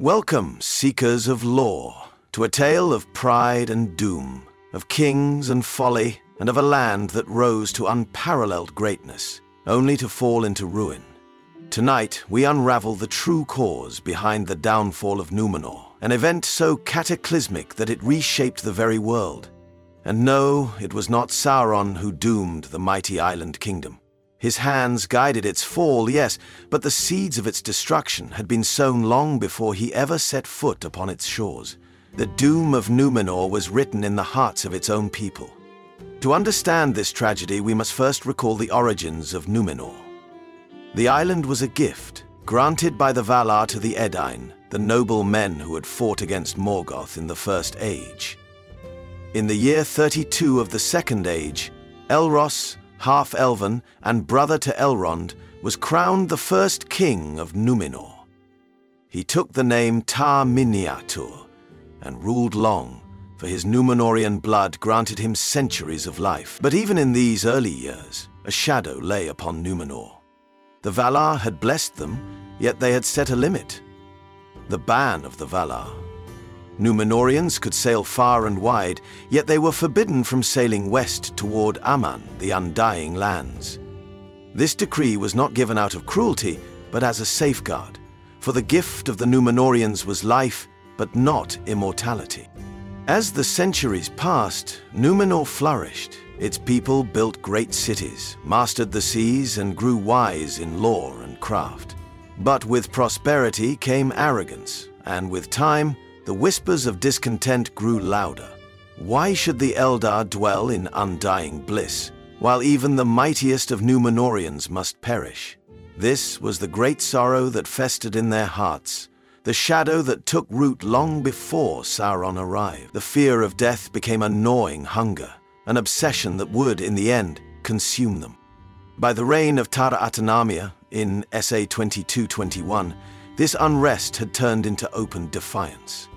Welcome, seekers of lore, to a tale of pride and doom, of kings and folly, and of a land that rose to unparalleled greatness, only to fall into ruin. Tonight, we unravel the true cause behind the downfall of Numenor, an event so cataclysmic that it reshaped the very world. And no, it was not Sauron who doomed the mighty island kingdom. His hands guided its fall, yes, but the seeds of its destruction had been sown long before he ever set foot upon its shores. The doom of Numenor was written in the hearts of its own people. To understand this tragedy, we must first recall the origins of Numenor. The island was a gift, granted by the Valar to the Edain, the noble men who had fought against Morgoth in the First Age. In the year 32 of the Second Age, Elros, half-elven and brother to Elrond, was crowned the first king of Numenor. He took the name Tar Miniatur and ruled long, for his Númenórean blood granted him centuries of life. But even in these early years, a shadow lay upon Numenor. The Valar had blessed them, yet they had set a limit. The ban of the Valar. Númenóreans could sail far and wide, yet they were forbidden from sailing west toward Aman, the Undying Lands. This decree was not given out of cruelty, but as a safeguard, for the gift of the Númenóreans was life, but not immortality. As the centuries passed, Numenor flourished. Its people built great cities, mastered the seas, and grew wise in lore and craft. But with prosperity came arrogance, and with time, the whispers of discontent grew louder. Why should the Eldar dwell in undying bliss, while even the mightiest of Númenóreans must perish? This was the great sorrow that festered in their hearts, the shadow that took root long before Sauron arrived. The fear of death became a gnawing hunger, an obsession that would, in the end, consume them. By the reign of Tara Atanamir, in SA 2221, this unrest had turned into open defiance.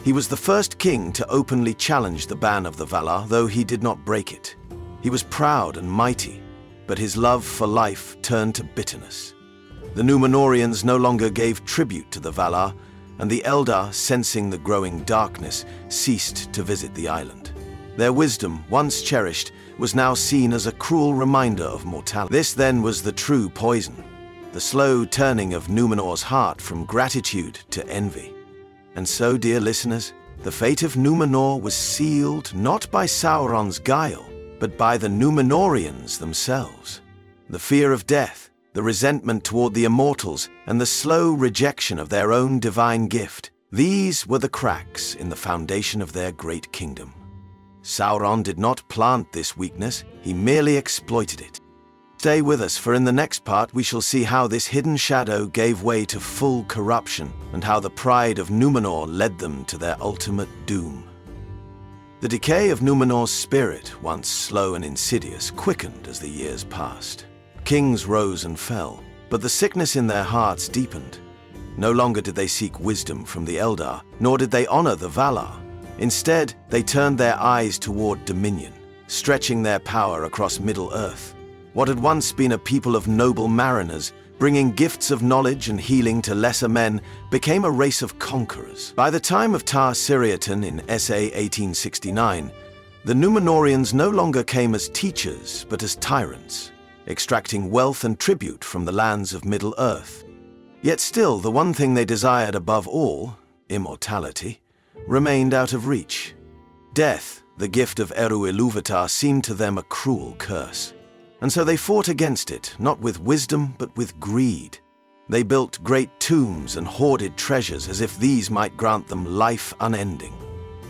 He was the first king to openly challenge the ban of the Valar, though he did not break it. He was proud and mighty, but his love for life turned to bitterness. The Númenóreans no longer gave tribute to the Valar, and the Eldar, sensing the growing darkness, ceased to visit the island. Their wisdom, once cherished, was now seen as a cruel reminder of mortality. This then was the true poison, the slow turning of Numenor's heart from gratitude to envy. And so, dear listeners, the fate of Numenor was sealed not by Sauron's guile, but by the Númenóreans themselves. The fear of death, the resentment toward the immortals, and the slow rejection of their own divine gift, these were the cracks in the foundation of their great kingdom. Sauron did not plant this weakness, he merely exploited it. Stay with us, for in the next part we shall see how this hidden shadow gave way to full corruption, and how the pride of Numenor led them to their ultimate doom. The decay of Numenor's spirit, once slow and insidious, quickened as the years passed. Kings rose and fell, but the sickness in their hearts deepened. No longer did they seek wisdom from the Eldar, nor did they honor the Valar. Instead, they turned their eyes toward dominion, stretching their power across Middle-earth. What had once been a people of noble mariners, bringing gifts of knowledge and healing to lesser men, became a race of conquerors. By the time of Tar Siriaton in SA 1869, the Númenóreans no longer came as teachers, but as tyrants, extracting wealth and tribute from the lands of Middle-earth. Yet still, the one thing they desired above all, immortality, remained out of reach. Death, the gift of Eru Ilúvatar, seemed to them a cruel curse. And so they fought against it, not with wisdom, but with greed. They built great tombs and hoarded treasures as if these might grant them life unending.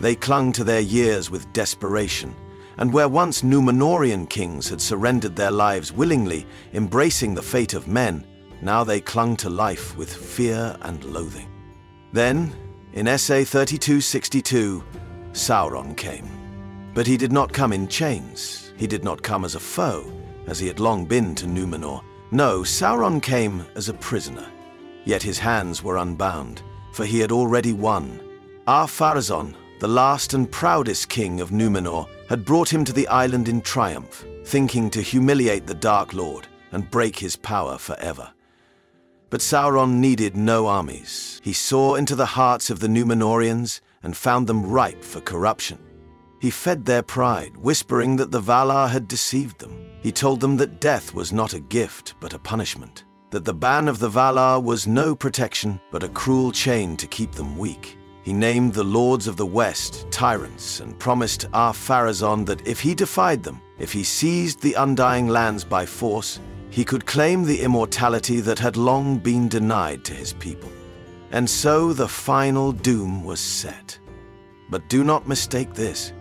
They clung to their years with desperation, and where once Númenórean kings had surrendered their lives willingly, embracing the fate of men, now they clung to life with fear and loathing. Then, in SA 3262, Sauron came. But he did not come in chains. He did not come as a foe, as he had long been to Numenor. No, Sauron came as a prisoner. Yet his hands were unbound, for he had already won. Ar-Pharazôn, the last and proudest king of Numenor, had brought him to the island in triumph, thinking to humiliate the Dark Lord and break his power forever. But Sauron needed no armies. He saw into the hearts of the Númenóreans and found them ripe for corruption. He fed their pride, whispering that the Valar had deceived them. He told them that death was not a gift, but a punishment. That the ban of the Valar was no protection, but a cruel chain to keep them weak. He named the Lords of the West tyrants and promised Ar-Pharazôn that if he defied them, if he seized the Undying Lands by force, he could claim the immortality that had long been denied to his people. And so the final doom was set. But do not mistake this.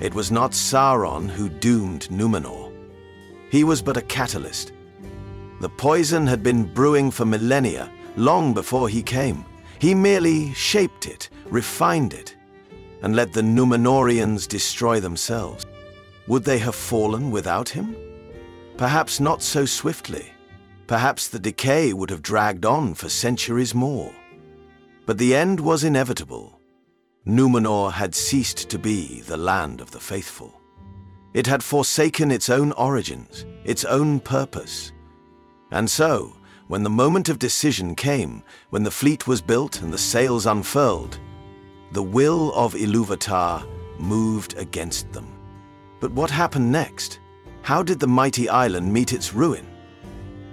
It was not Sauron who doomed Númenor. He was but a catalyst. The poison had been brewing for millennia, long before he came. He merely shaped it, refined it, and let the Númenóreans destroy themselves. Would they have fallen without him? Perhaps not so swiftly. Perhaps the decay would have dragged on for centuries more. But the end was inevitable. Númenor had ceased to be the land of the faithful. It had forsaken its own origins, its own purpose. And so, when the moment of decision came, when the fleet was built and the sails unfurled, the will of Ilúvatar moved against them. But what happened next? How did the mighty island meet its ruin?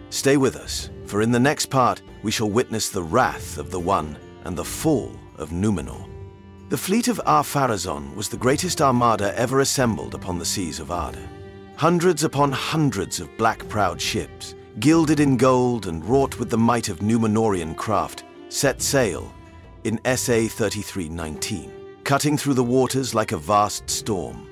Stay with us, for in the next part we shall witness the wrath of the One and the fall of Númenor. The fleet of Ar-Pharazôn was the greatest armada ever assembled upon the seas of Arda. Hundreds upon hundreds of black-prowed ships, gilded in gold and wrought with the might of Númenórean craft, set sail in SA 3319, cutting through the waters like a vast storm.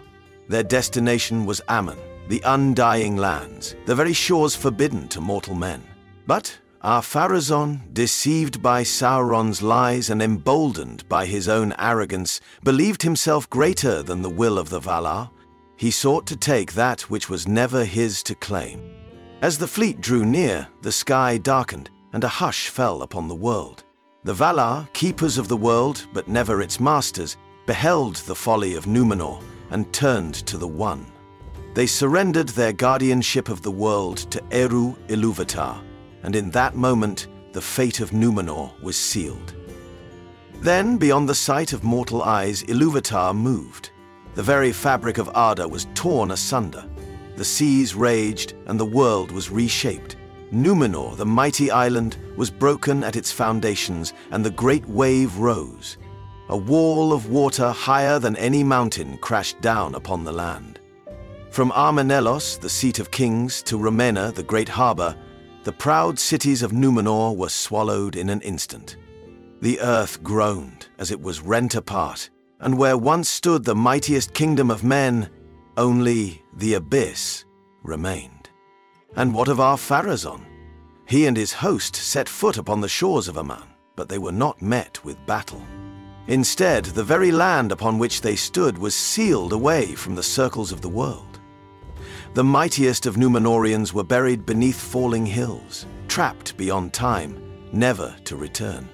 Their destination was Aman, the Undying Lands, the very shores forbidden to mortal men. But Ar-Pharazôn, deceived by Sauron's lies and emboldened by his own arrogance, believed himself greater than the will of the Valar. He sought to take that which was never his to claim. As the fleet drew near, the sky darkened, and a hush fell upon the world. The Valar, keepers of the world, but never its masters, beheld the folly of Númenor and turned to the One. They surrendered their guardianship of the world to Eru Ilúvatar, and in that moment, the fate of Númenor was sealed. Then, beyond the sight of mortal eyes, Ilúvatar moved. The very fabric of Arda was torn asunder. The seas raged, and the world was reshaped. Númenor, the mighty island, was broken at its foundations, and the great wave rose. A wall of water higher than any mountain crashed down upon the land. From Armanelos, the seat of kings, to Romena, the great harbor, the proud cities of Númenor were swallowed in an instant. The earth groaned as it was rent apart, and where once stood the mightiest kingdom of men, only the abyss remained. And what of Ar-Pharazôn? He and his host set foot upon the shores of Aman, but they were not met with battle. Instead, the very land upon which they stood was sealed away from the circles of the world. The mightiest of Númenóreans were buried beneath falling hills, trapped beyond time, never to return.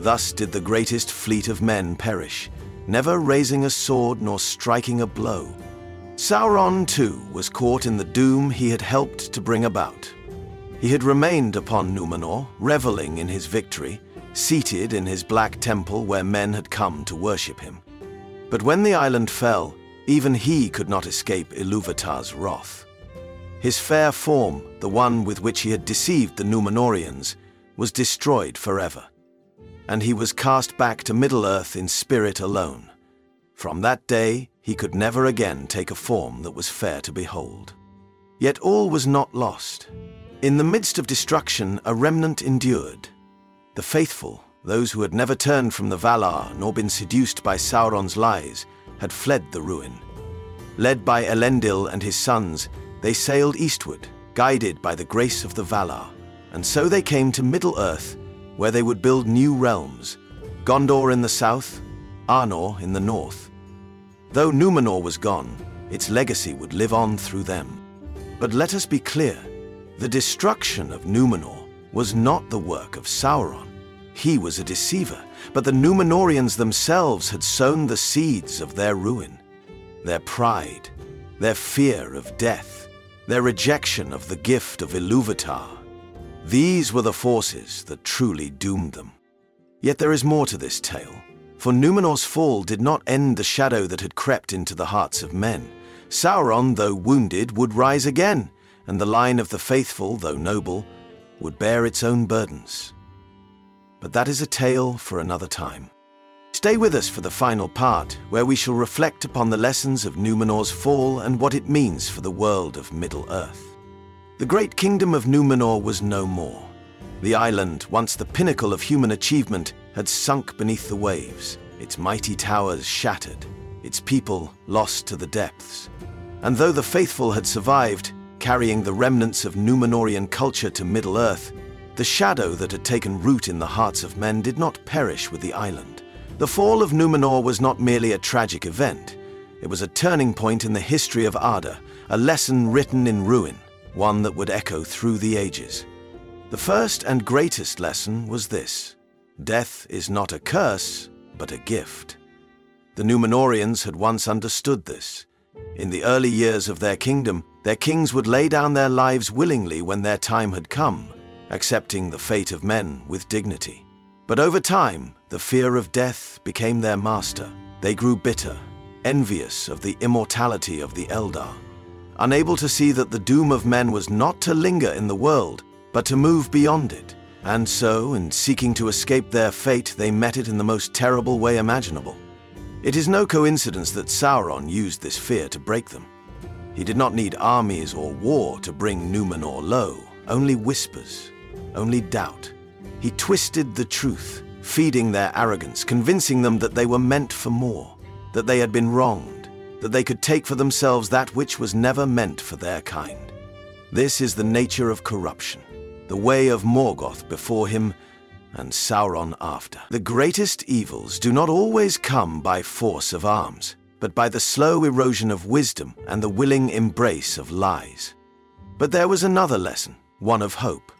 Thus did the greatest fleet of men perish, never raising a sword nor striking a blow. Sauron, too, was caught in the doom he had helped to bring about. He had remained upon Númenor, reveling in his victory, seated in his black temple where men had come to worship him. But when the island fell, even he could not escape Ilúvatar's wrath. His fair form, the one with which he had deceived the Númenóreans, was destroyed forever, and he was cast back to Middle-earth in spirit alone. From that day, he could never again take a form that was fair to behold. Yet all was not lost. In the midst of destruction, a remnant endured. The faithful, those who had never turned from the Valar nor been seduced by Sauron's lies, had fled the ruin. Led by Elendil and his sons, they sailed eastward, guided by the grace of the Valar. And so they came to Middle-earth, where they would build new realms, Gondor in the south, Arnor in the north. Though Númenor was gone, its legacy would live on through them. But let us be clear, the destruction of Númenor was not the work of Sauron. He was a deceiver, but the Númenóreans themselves had sown the seeds of their ruin. Their pride, their fear of death, their rejection of the gift of Ilúvatar. These were the forces that truly doomed them. Yet there is more to this tale, for Numenor's fall did not end the shadow that had crept into the hearts of men. Sauron, though wounded, would rise again, and the line of the faithful, though noble, would bear its own burdens. But that is a tale for another time. Stay with us for the final part, where we shall reflect upon the lessons of Numenor's fall and what it means for the world of Middle-earth. The great kingdom of Numenor was no more. The island, once the pinnacle of human achievement, had sunk beneath the waves, its mighty towers shattered, its people lost to the depths. And though the faithful had survived, carrying the remnants of Númenorian culture to Middle-earth, the shadow that had taken root in the hearts of men did not perish with the island. The fall of Numenor was not merely a tragic event. It was a turning point in the history of Arda, a lesson written in ruin, one that would echo through the ages. The first and greatest lesson was this: death is not a curse, but a gift. The Númenorians had once understood this. In the early years of their kingdom, their kings would lay down their lives willingly when their time had come, accepting the fate of men with dignity. But over time, the fear of death became their master. They grew bitter, envious of the immortality of the Eldar, unable to see that the doom of men was not to linger in the world, but to move beyond it. And so, in seeking to escape their fate, they met it in the most terrible way imaginable. It is no coincidence that Sauron used this fear to break them. He did not need armies or war to bring Númenor low, only whispers, only doubt. He twisted the truth, feeding their arrogance, convincing them that they were meant for more, that they had been wronged, that they could take for themselves that which was never meant for their kind. This is the nature of corruption, the way of Morgoth before him and Sauron after. The greatest evils do not always come by force of arms, but by the slow erosion of wisdom and the willing embrace of lies. But there was another lesson, one of hope.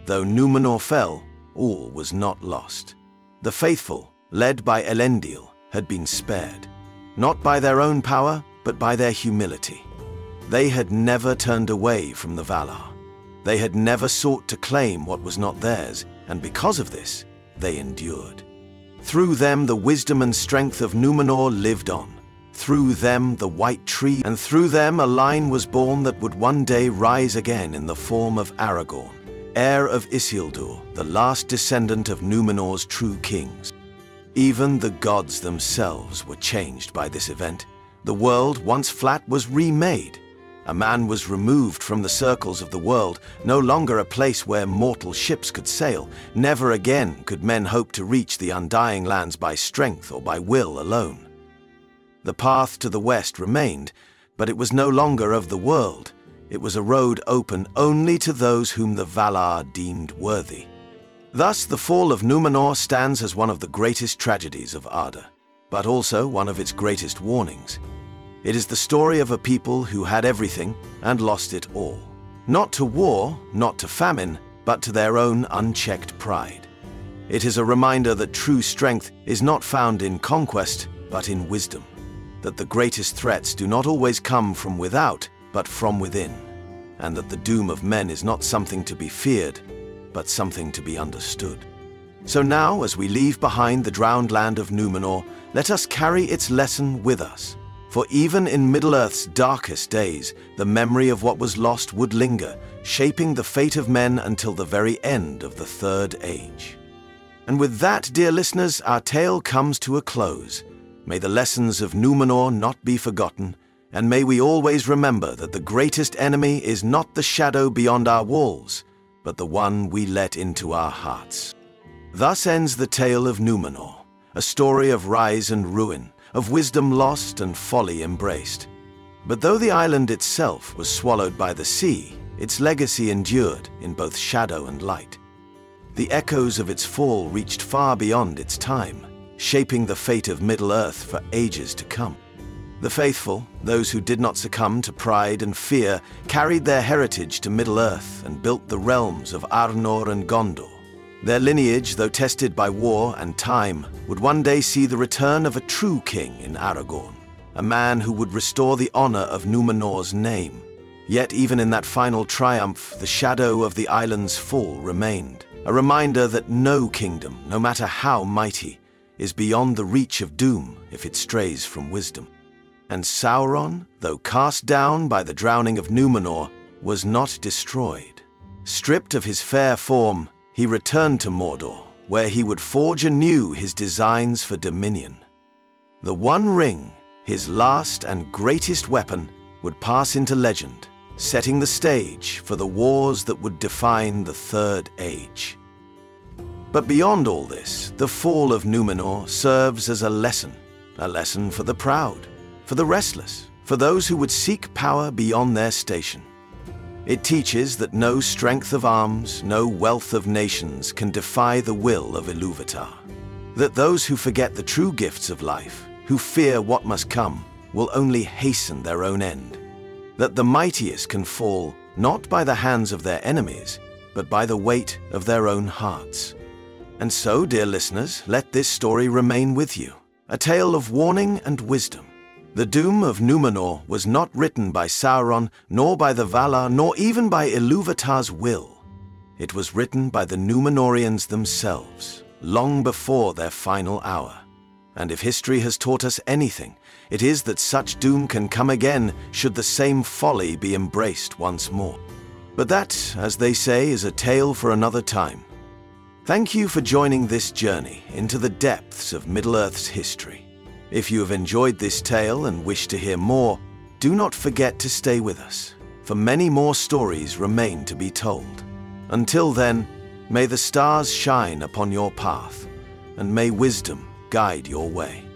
Though Númenor fell, all was not lost. The faithful, led by Elendil, had been spared, not by their own power, but by their humility. They had never turned away from the Valar. They had never sought to claim what was not theirs, and because of this, they endured. Through them, the wisdom and strength of Númenor lived on. Through them, the White Tree, and through them, a line was born that would one day rise again in the form of Aragorn, heir of Isildur, the last descendant of Númenor's true kings. Even the gods themselves were changed by this event. The world, once flat, was remade. A man was removed from the circles of the world, no longer a place where mortal ships could sail. Never again could men hope to reach the undying lands by strength or by will alone. The path to the west remained, but it was no longer of the world. It was a road open only to those whom the Valar deemed worthy. Thus, the fall of Númenor stands as one of the greatest tragedies of Arda, but also one of its greatest warnings. It is the story of a people who had everything and lost it all. Not to war, not to famine, but to their own unchecked pride. It is a reminder that true strength is not found in conquest, but in wisdom. That the greatest threats do not always come from without, but from within. And that the doom of men is not something to be feared, but something to be understood. So now, as we leave behind the drowned land of Númenor, let us carry its lesson with us. For even in Middle-earth's darkest days, the memory of what was lost would linger, shaping the fate of men until the very end of the Third Age. And with that, dear listeners, our tale comes to a close. May the lessons of Númenor not be forgotten, and may we always remember that the greatest enemy is not the shadow beyond our walls, but the one we let into our hearts. Thus ends the tale of Númenor, a story of rise and ruin, of wisdom lost and folly embraced. But though the island itself was swallowed by the sea, its legacy endured in both shadow and light. The echoes of its fall reached far beyond its time, shaping the fate of Middle-earth for ages to come. The faithful, those who did not succumb to pride and fear, carried their heritage to Middle-earth and built the realms of Arnor and Gondor. Their lineage, though tested by war and time, would one day see the return of a true king in Aragorn, a man who would restore the honor of Númenor's name. Yet even in that final triumph, the shadow of the island's fall remained, a reminder that no kingdom, no matter how mighty, is beyond the reach of doom if it strays from wisdom. And Sauron, though cast down by the drowning of Numenor, was not destroyed. Stripped of his fair form, he returned to Mordor, where he would forge anew his designs for dominion. The One Ring, his last and greatest weapon, would pass into legend, setting the stage for the wars that would define the Third Age. But beyond all this, the fall of Numenor serves as a lesson for the proud, for the restless, for those who would seek power beyond their station. It teaches that no strength of arms, no wealth of nations can defy the will of Ilúvatar. That those who forget the true gifts of life, who fear what must come, will only hasten their own end. That the mightiest can fall not by the hands of their enemies, but by the weight of their own hearts. And so, dear listeners, let this story remain with you, a tale of warning and wisdom. The doom of Numenor was not written by Sauron, nor by the Valar, nor even by Ilúvatar's will. It was written by the Númenóreans themselves, long before their final hour. And if history has taught us anything, it is that such doom can come again should the same folly be embraced once more. But that, as they say, is a tale for another time. Thank you for joining this journey into the depths of Middle-earth's history. If you have enjoyed this tale and wish to hear more, do not forget to stay with us, for many more stories remain to be told. Until then, may the stars shine upon your path, and may wisdom guide your way.